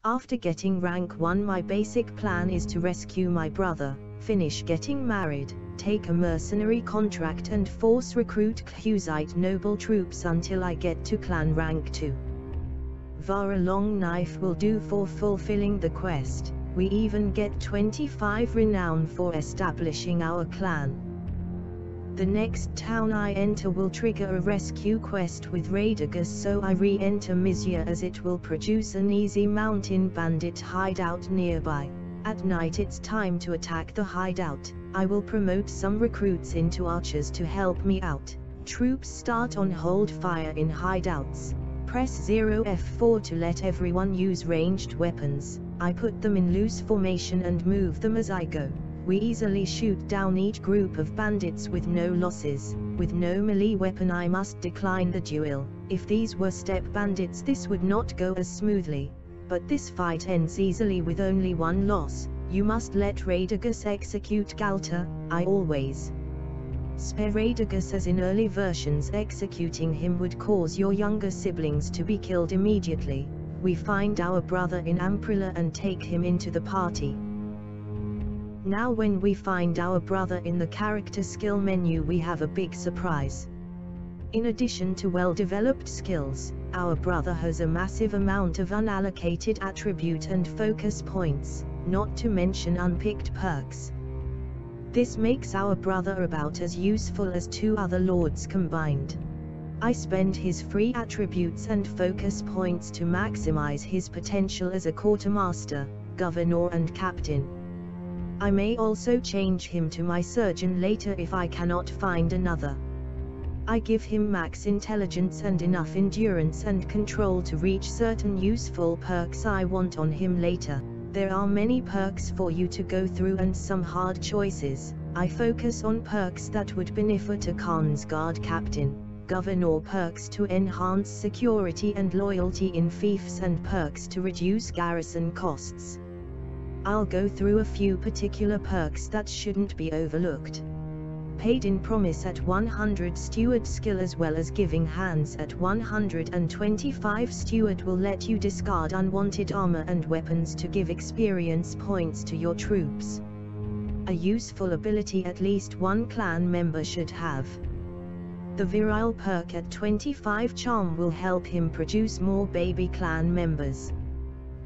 After getting rank 1, my basic plan is to rescue my brother, finish getting married, take a mercenary contract and force recruit Khuzite noble troops until I get to clan rank 2. Vara long knife will do for fulfilling the quest. We even get 25 renown for establishing our clan. The next town I enter will trigger a rescue quest with Radagus, so I re-enter Mizya as it will produce an easy mountain bandit hideout nearby. At night it's time to attack the hideout. I will promote some recruits into archers to help me out. Troops start on hold fire in hideouts. Press 0F4 to let everyone use ranged weapons. I put them in loose formation and move them as I go. We easily shoot down each group of bandits with no losses. With no melee weapon I must decline the duel. If these were step bandits this would not go as smoothly. But this fight ends easily with only one loss. You must let Radagus execute Galta. I always spare Radagus, as in early versions executing him would cause your younger siblings to be killed immediately. We find our brother in Amprilla and take him into the party. Now when we find our brother in the character skill menu we have a big surprise. In addition to well-developed skills, our brother has a massive amount of unallocated attribute and focus points, not to mention unpicked perks. This makes our brother about as useful as 2 other lords combined. I spend his free attributes and focus points to maximize his potential as a quartermaster, governor and captain. I may also change him to my surgeon later if I cannot find another. I give him max intelligence and enough endurance and control to reach certain useful perks I want on him later. There are many perks for you to go through and some hard choices. I focus on perks that would benefit a Khan's Guard captain, governor perks to enhance security and loyalty in fiefs and perks to reduce garrison costs. I'll go through a few particular perks that shouldn't be overlooked. Paid in promise at 100 steward skill as well as giving hands at 125 steward will let you discard unwanted armor and weapons to give experience points to your troops. A useful ability at least one clan member should have. The virile perk at 25 charm will help him produce more baby clan members.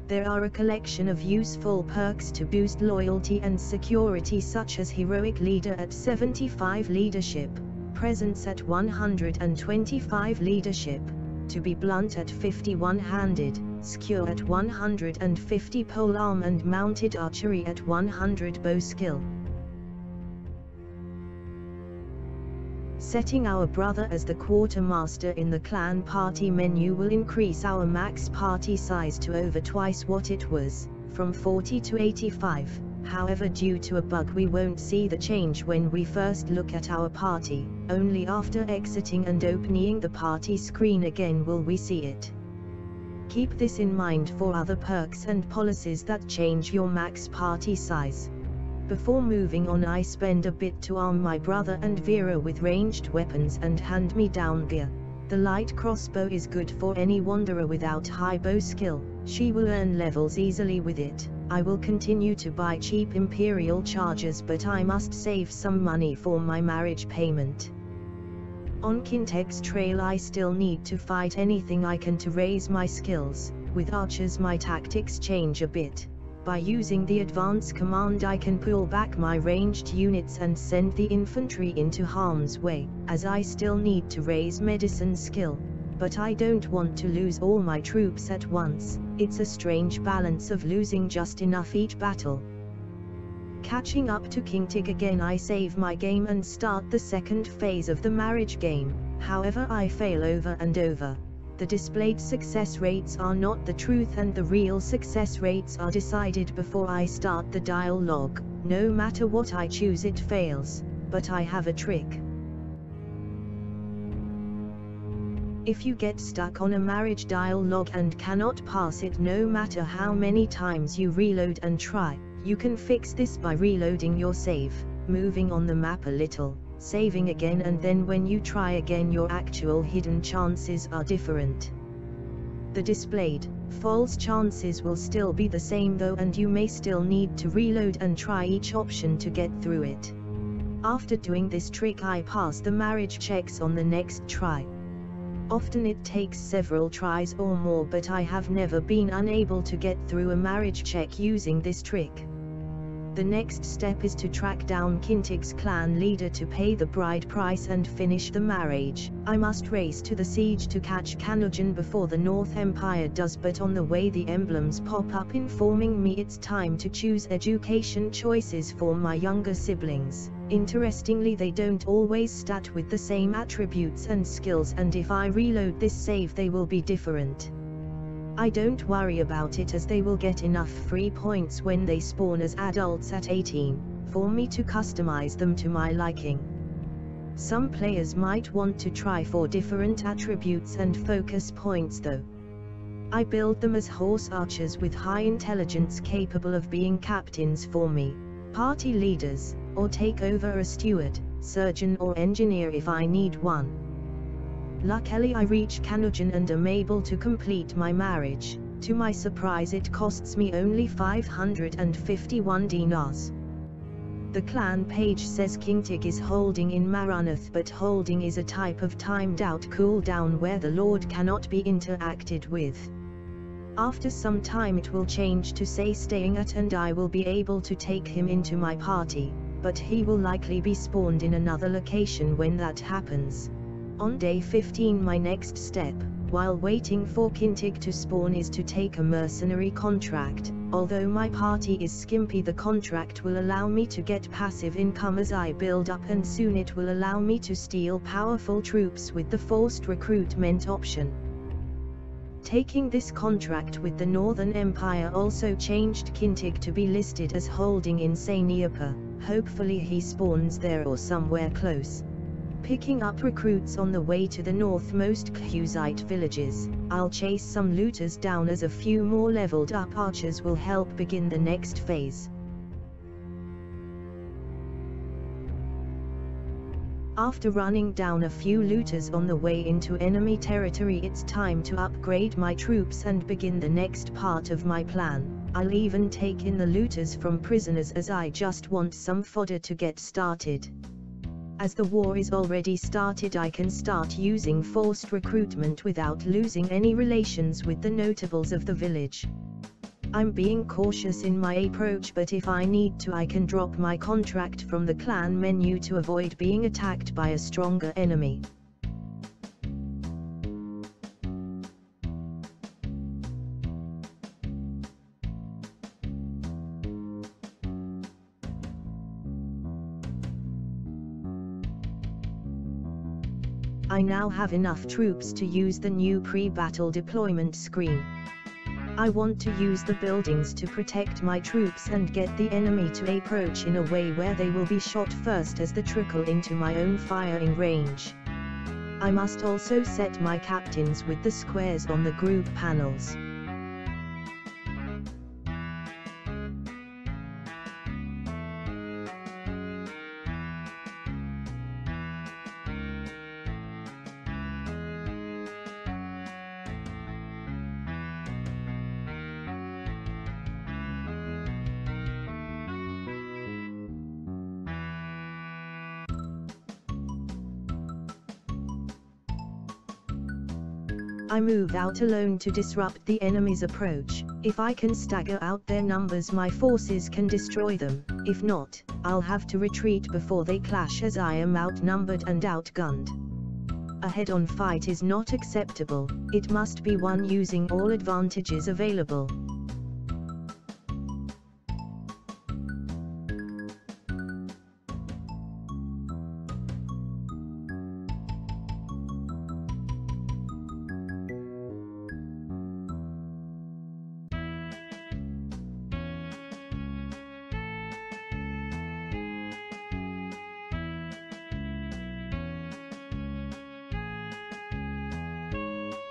There are a collection of useful perks to boost loyalty and security, such as Heroic Leader at 75 leadership, Presence at 125 leadership, To be Blunt at 51 handed, Skewer at 150 polearm and Mounted Archery at 100 bow skill. Setting our brother as the quartermaster in the clan party menu will increase our max party size to over twice what it was, from 40 to 85. However, due to a bug we won't see the change when we first look at our party. Only after exiting and opening the party screen again will we see it. Keep this in mind for other perks and policies that change your max party size. Before moving on, I spend a bit to arm my brother and Vera with ranged weapons and hand-me-down gear. The light crossbow is good for any wanderer without high bow skill. She will earn levels easily with it. I will continue to buy cheap Imperial chargers, but I must save some money for my marriage payment. On Kinteg's trail I still need to fight anything I can to raise my skills. With archers my tactics change a bit. By using the advance command I can pull back my ranged units and send the infantry into harm's way, as I still need to raise medicine skill. But I don't want to lose all my troops at once. It's a strange balance of losing just enough each battle. Catching up to Kintig again, I save my game and start the second phase of the marriage game. However, I fail over and over. The displayed success rates are not the truth, and the real success rates are decided before I start the dialogue. No matter what I choose it fails, but I have a trick. If you get stuck on a marriage dialogue and cannot pass it no matter how many times you reload and try, you can fix this by reloading your save, moving on the map a little, saving again, and then when you try again your actual hidden chances are different. The displayed, false chances will still be the same though, and you may still need to reload and try each option to get through it. After doing this trick I pass the marriage checks on the next try. Often it takes several tries or more, but I have never been unable to get through a marriage check using this trick. The next step is to track down Kintig's clan leader to pay the bride price and finish the marriage. I must race to the siege to catch Kanojan before the North Empire does, but on the way the emblems pop up informing me it's time to choose education choices for my younger siblings. Interestingly, they don't always stat with the same attributes and skills, and if I reload this save they will be different. I don't worry about it as they will get enough free points when they spawn as adults at 18, for me to customize them to my liking. Some players might want to try for different attributes and focus points though. I build them as horse archers with high intelligence capable of being captains for me, party leaders, or take over a steward, surgeon or engineer if I need one. Luckily I reach Kanojan and am able to complete my marriage. To my surprise it costs me only 551 dinars. The clan page says Kintig is holding in Marunath, but holding is a type of timed out cooldown where the Lord cannot be interacted with. After some time it will change to say staying at, and I will be able to take him into my party, but he will likely be spawned in another location when that happens. On day 15 my next step, while waiting for Kintig to spawn, is to take a mercenary contract. Although my party is skimpy, the contract will allow me to get passive income as I build up, and soon it will allow me to steal powerful troops with the forced recruitment option. Taking this contract with the Northern Empire also changed Kintig to be listed as holding in Sainiapa. Hopefully he spawns there or somewhere close. Picking up recruits on the way to the northmost Khuzite villages. I'll chase some looters down as a few more leveled up archers will help begin the next phase. After running down a few looters on the way into enemy territory, it's time to upgrade my troops and begin the next part of my plan. I'll even take in the looters from prisoners as I just want some fodder to get started. As the war is already started, I can start using forced recruitment without losing any relations with the notables of the village. I'm being cautious in my approach, but if I need to I can drop my contract from the clan menu to avoid being attacked by a stronger enemy. I now have enough troops to use the new pre-battle deployment screen. I want to use the buildings to protect my troops and get the enemy to approach in a way where they will be shot first as they trickle into my own firing range. I must also set my captains with the squares on the group panels. I move out alone to disrupt the enemy's approach. If I can stagger out their numbers, my forces can destroy them. If not, I'll have to retreat before they clash as I am outnumbered and outgunned. A head-on fight is not acceptable. It must be won using all advantages available.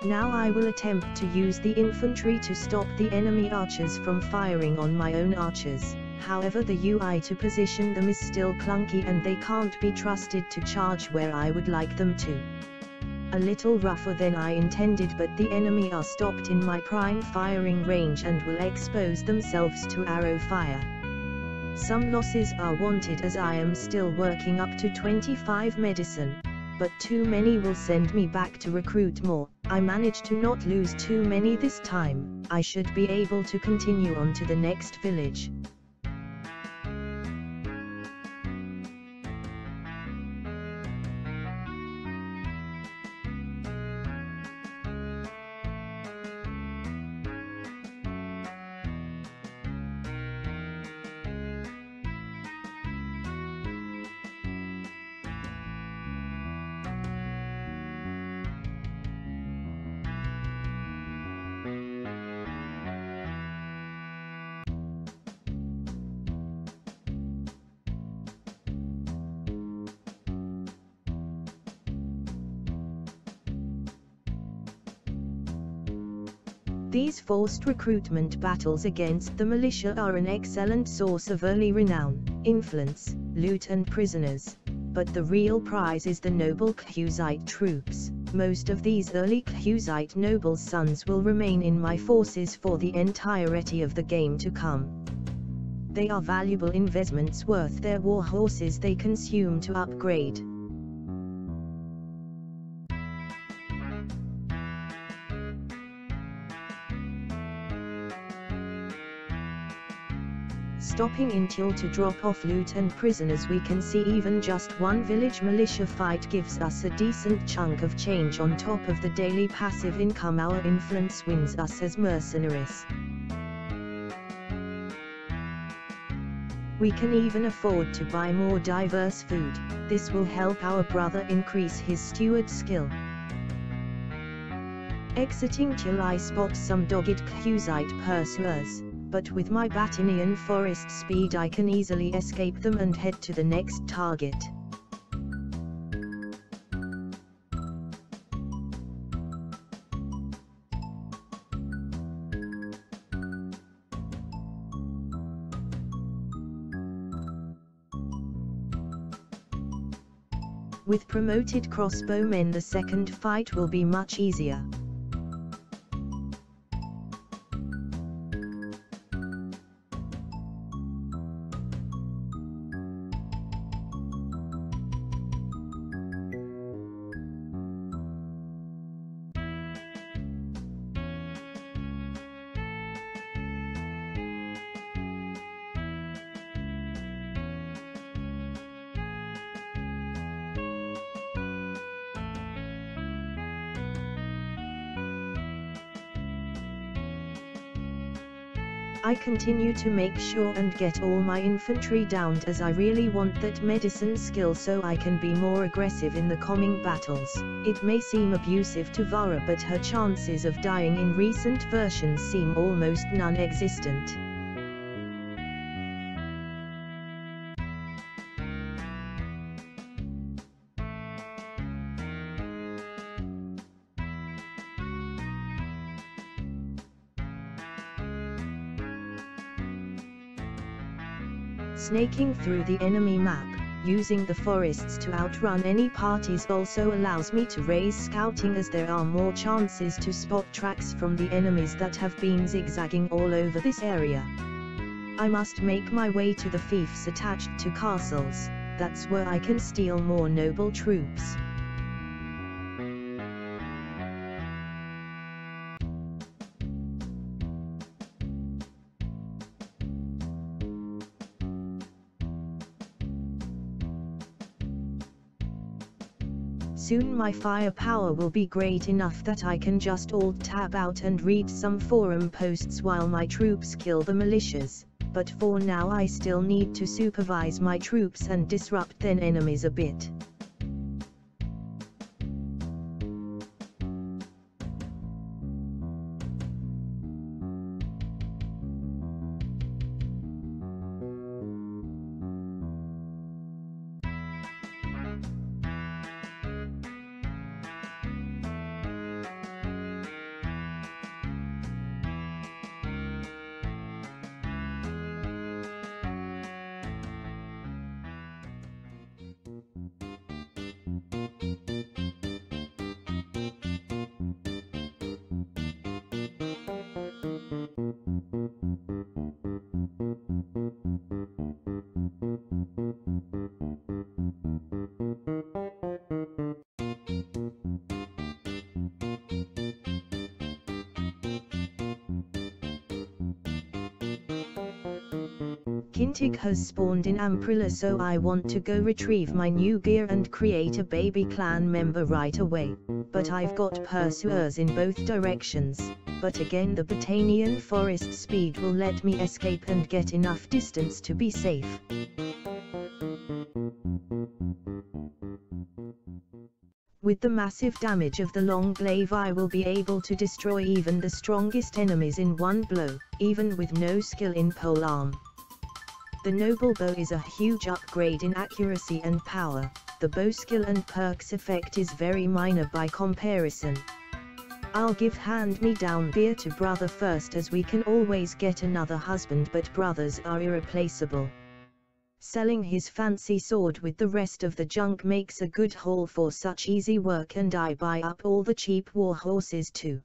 Now I will attempt to use the infantry to stop the enemy archers from firing on my own archers. However, the UI to position them is still clunky and they can't be trusted to charge where I would like them to. A little rougher than I intended, but the enemy are stopped in my prime firing range and will expose themselves to arrow fire. Some losses are wanted as I am still working up to 25 medicine, but too many will send me back to recruit more. I managed to not lose too many this time. I should be able to continue on to the next village. These forced recruitment battles against the militia are an excellent source of early renown, influence, loot and prisoners. But the real prize is the noble Khuzite troops. Most of these early Khuzite nobles' sons will remain in my forces for the entirety of the game to come. They are valuable investments worth their war horses they consume to upgrade. Stopping until to drop off loot and prisoners, we can see even just one village militia fight gives us a decent chunk of change on top of the daily passive income our influence wins us as mercenaries. We can even afford to buy more diverse food. This will help our brother increase his steward skill. Exiting till I spot some dogged Khuzite pursuers, but with my Batinian forest speed I can easily escape them and head to the next target. With promoted crossbowmen the second fight will be much easier. I continue to make sure and get all my infantry downed as I really want that medicine skill so I can be more aggressive in the coming battles. It may seem abusive to Vara, but her chances of dying in recent versions seem almost non-existent. Snaking through the enemy map, using the forests to outrun any parties also allows me to raise scouting as there are more chances to spot tracks from the enemies that have been zigzagging all over this area. I must make my way to the fiefs attached to castles, that's where I can steal more noble troops. Soon my firepower will be great enough that I can just alt-tab out and read some forum posts while my troops kill the militias, but for now I still need to supervise my troops and disrupt their enemies a bit. Kintig has spawned in Amprilla, so I want to go retrieve my new gear and create a baby clan member right away. But I've got pursuers in both directions, but again the Botanian forest speed will let me escape and get enough distance to be safe. With the massive damage of the long glaive, I will be able to destroy even the strongest enemies in one blow, even with no skill in polearm. The noble bow is a huge upgrade in accuracy and power. The bow skill and perks effect is very minor by comparison. I'll give hand-me-down gear to brother first, as we can always get another husband, but brothers are irreplaceable. Selling his fancy sword with the rest of the junk makes a good haul for such easy work, and I buy up all the cheap war horses too.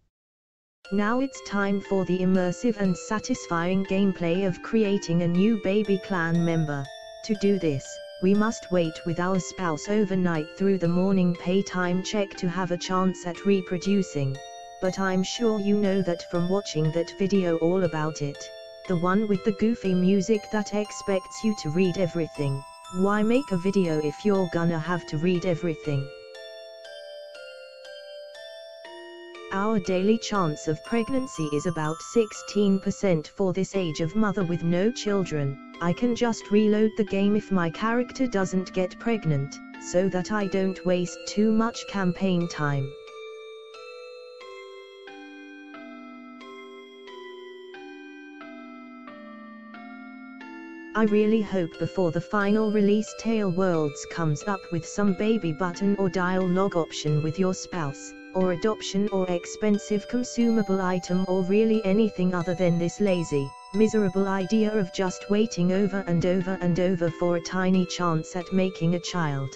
Now it's time for the immersive and satisfying gameplay of creating a new baby clan member. To do this, we must wait with our spouse overnight through the morning paytime check to have a chance at reproducing. But I'm sure you know that from watching that video all about it. The one with the goofy music that expects you to read everything. Why make a video if you're gonna have to read everything? Our daily chance of pregnancy is about 16% for this age of mother with no children. I can just reload the game if my character doesn't get pregnant, so that I don't waste too much campaign time. I really hope before the final release Tale Worlds comes up with some baby button or dialogue option with your spouse, or adoption or expensive consumable item, or really anything other than this lazy, miserable idea of just waiting over and over and over for a tiny chance at making a child.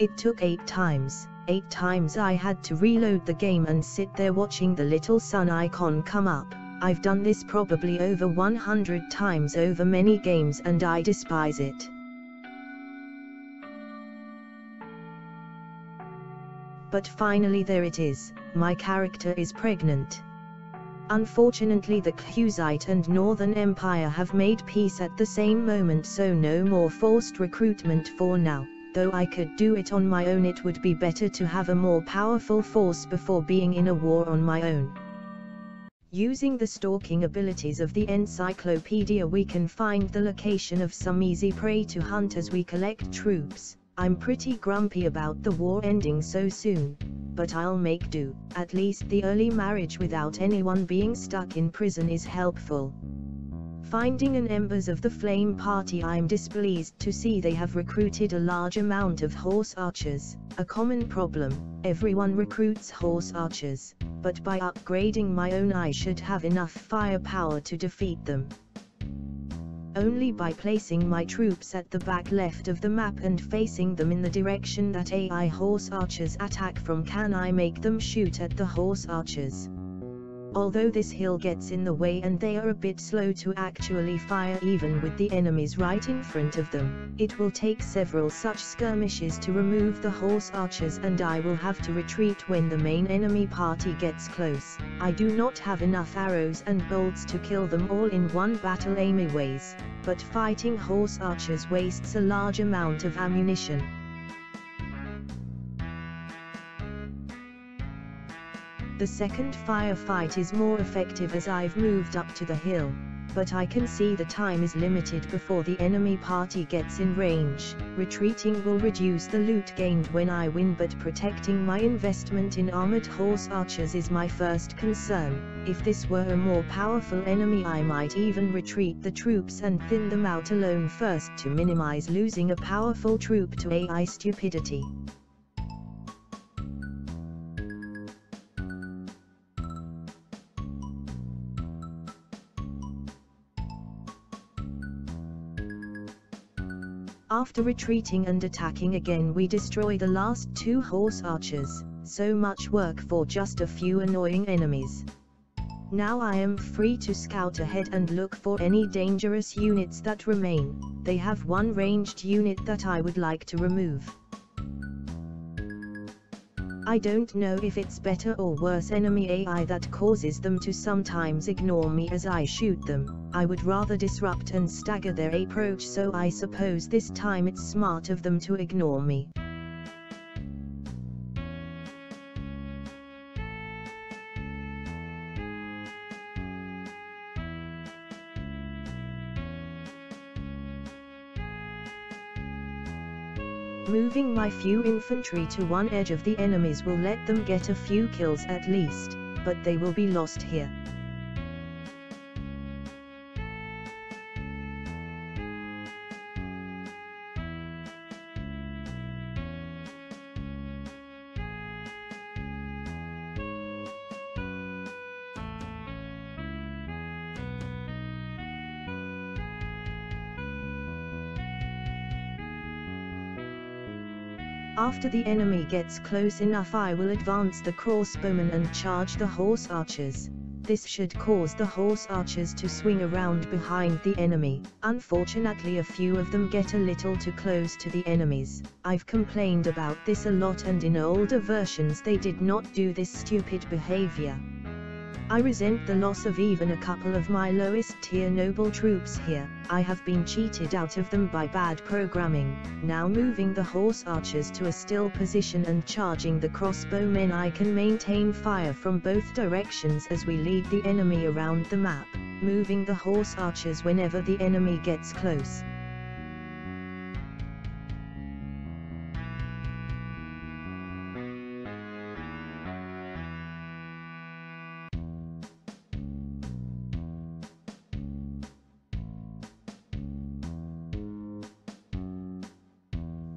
It took 8 times. 8 times I had to reload the game and sit there watching the little sun icon come up. I've done this probably over 100 times over many games, and I despise it. But finally there it is, my character is pregnant. Unfortunately the Khuzite and Northern Empire have made peace at the same moment, so no more forced recruitment for now. Though I could do it on my own, it would be better to have a more powerful force before being in a war on my own. Using the stalking abilities of the encyclopedia, we can find the location of some easy prey to hunt as we collect troops. I'm pretty grumpy about the war ending so soon, but I'll make do. At least the early marriage without anyone being stuck in prison is helpful. Finding an Embers of the Flame party, I'm displeased to see they have recruited a large amount of horse archers. A common problem, everyone recruits horse archers, but by upgrading my own I should have enough firepower to defeat them. Only by placing my troops at the back left of the map and facing them in the direction that AI horse archers attack from can I make them shoot at the horse archers. Although this hill gets in the way and they are a bit slow to actually fire even with the enemies right in front of them, it will take several such skirmishes to remove the horse archers, and I will have to retreat when the main enemy party gets close. I do not have enough arrows and bolts to kill them all in one battle anyways, but fighting horse archers wastes a large amount of ammunition. The second firefight is more effective as I've moved up to the hill, but I can see the time is limited before the enemy party gets in range. Retreating will reduce the loot gained when I win, but protecting my investment in armored horse archers is my first concern. If this were a more powerful enemy, I might even retreat the troops and thin them out alone first to minimize losing a powerful troop to AI stupidity. After retreating and attacking again, we destroy the last 2 horse archers. So much work for just a few annoying enemies. Now I am free to scout ahead and look for any dangerous units that remain. They have one ranged unit that I would like to remove. I don't know if it's better or worse enemy AI that causes them to sometimes ignore me as I shoot them. I would rather disrupt and stagger their approach, so I suppose this time it's smart of them to ignore me. Moving my few infantry to one edge of the enemies will let them get a few kills at least, but they will be lost here. After the enemy gets close enough, I will advance the crossbowmen and charge the horse archers. This should cause the horse archers to swing around behind the enemy. Unfortunately, a few of them get a little too close to the enemies. I've complained about this a lot, and in older versions they did not do this stupid behavior. I resent the loss of even a couple of my lowest tier noble troops here. I have been cheated out of them by bad programming. Now moving the horse archers to a still position and charging the crossbowmen, I can maintain fire from both directions as we lead the enemy around the map, moving the horse archers whenever the enemy gets close.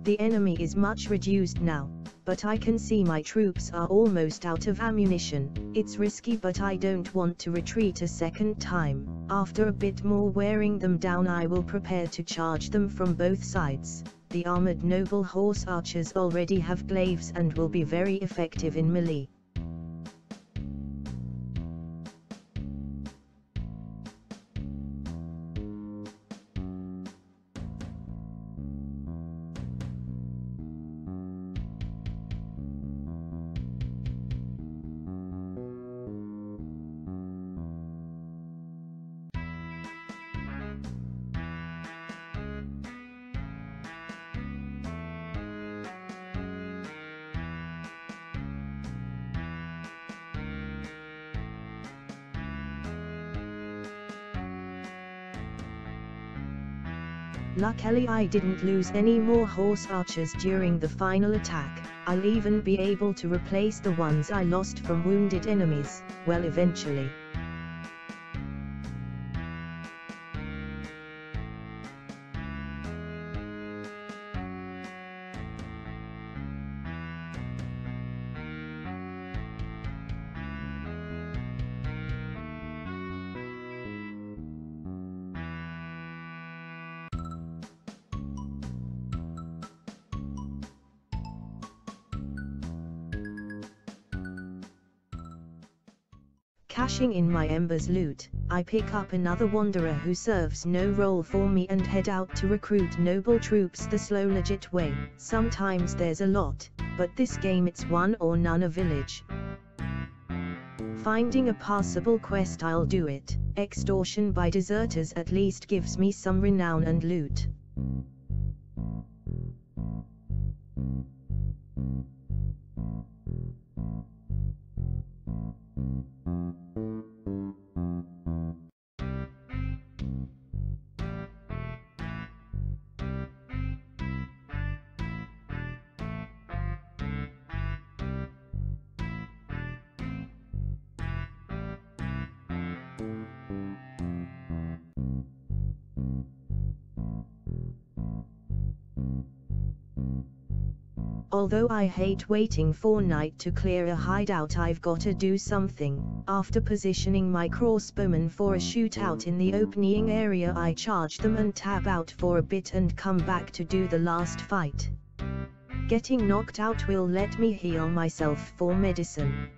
The enemy is much reduced now, but I can see my troops are almost out of ammunition. It's risky, but I don't want to retreat a second time. After a bit more wearing them down, I will prepare to charge them from both sides. The armored noble horse archers already have glaives and will be very effective in melee. Luckily I didn't lose any more horse archers during the final attack. I'll even be able to replace the ones I lost from wounded enemies, well, eventually. Cashing in my embers loot, I pick up another wanderer who serves no role for me and head out to recruit noble troops the slow legit way. Sometimes there's a lot, but this game it's one or none a village. Finding a passable quest, I'll do it. Extortion by deserters at least gives me some renown and loot. Although I hate waiting for night to clear a hideout, I've gotta do something. After positioning my crossbowmen for a shootout in the opening area, I charge them and tab out for a bit and come back to do the last fight. Getting knocked out will let me heal myself for medicine.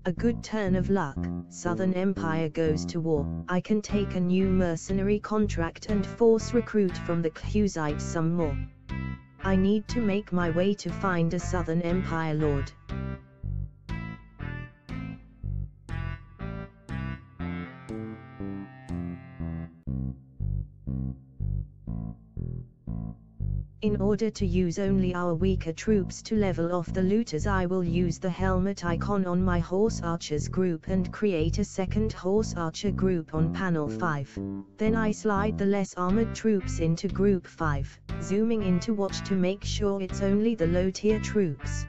A good turn of luck, Southern Empire goes to war. I can take a new mercenary contract and force recruit from the Clusites some more. I need to make my way to find a Southern Empire lord. In order to use only our weaker troops to level off the looters, I will use the helmet icon on my horse archers group and create a second horse archer group on panel 5. Then I slide the less armored troops into group 5, zooming in to watch to make sure it's only the low tier troops.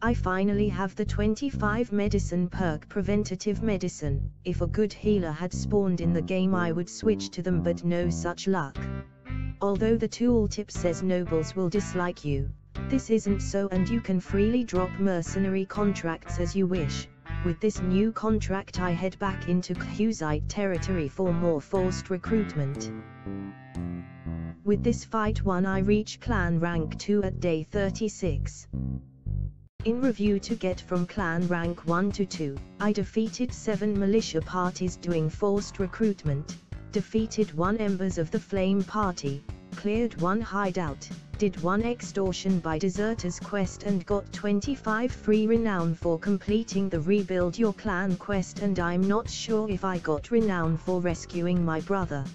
I finally have the 25 medicine perk, preventative medicine. If a good healer had spawned in the game, I would switch to them, but no such luck. Although the tooltip says nobles will dislike you, this isn't so, and you can freely drop mercenary contracts as you wish. With this new contract I head back into Clusite territory for more forced recruitment. With this fight won, I reach clan rank 2 at day 36. In review, to get from clan rank 1 to 2, I defeated 7 militia parties doing forced recruitment, defeated 1 Embers of the Flame party, cleared 1 hideout, did 1 extortion by deserters quest and got 25 free renown for completing the rebuild your clan quest, and I'm not sure if I got renown for rescuing my brother.